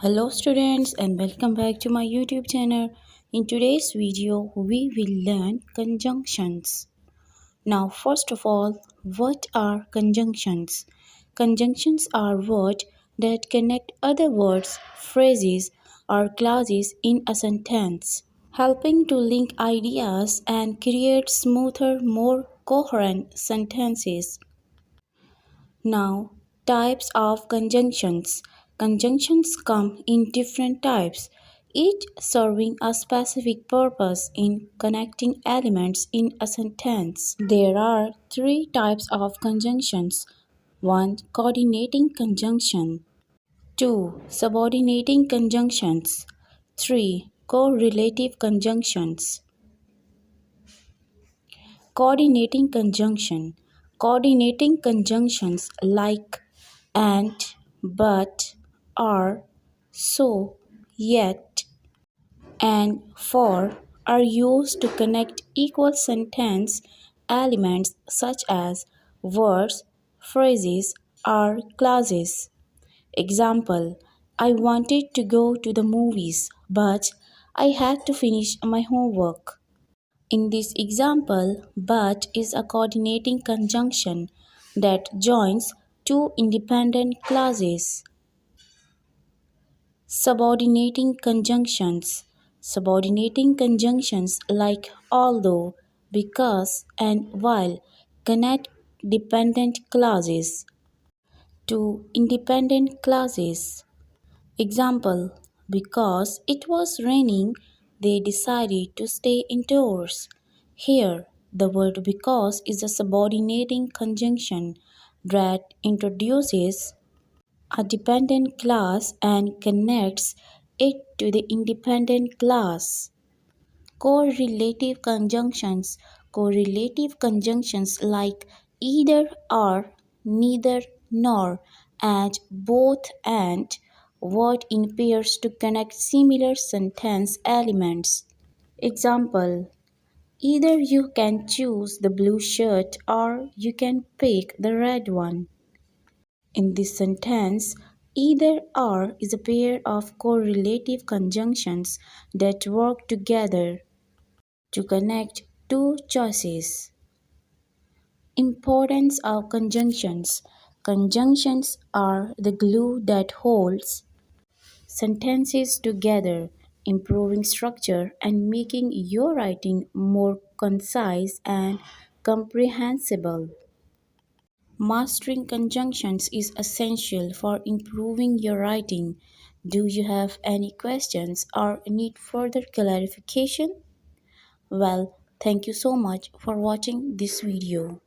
Hello students and welcome back to my YouTube channel. In today's video we will learn conjunctions. Now first of all, what are conjunctions? Conjunctions are words that connect other words, phrases or clauses in a sentence, helping to link ideas and create smoother, more coherent sentences. Now, types of conjunctions. Conjunctions come in different types, each serving a specific purpose in connecting elements in a sentence. There are three types of conjunctions. 1. Coordinating conjunction. 2. Subordinating conjunctions. 3. Correlative conjunctions. Coordinating conjunction. Coordinating conjunctions like and, but, are, so, yet, and for are used to connect equal sentence elements such as words, phrases, or clauses. Example: I wanted to go to the movies, but I had to finish my homework. In this example, but is a coordinating conjunction that joins two independent clauses. Subordinating conjunctions. Subordinating conjunctions like although, because, and while connect dependent clauses to independent clauses. Example: because it was raining, they decided to stay indoors. Here, the word because is a subordinating conjunction that introduces a dependent clause and connects it to the independent clause. Correlative conjunctions. Correlative conjunctions like either or, neither nor, and both and work in pairs to connect similar sentence elements. Example: either you can choose the blue shirt or you can pick the red one. In this sentence, either or is a pair of correlative conjunctions that work together to connect two choices. Importance of conjunctions. Conjunctions are the glue that holds sentences together, improving structure and making your writing more concise and comprehensible. Mastering conjunctions is essential for improving your writing. Do you have any questions or need further clarification? Well, thank you so much for watching this video.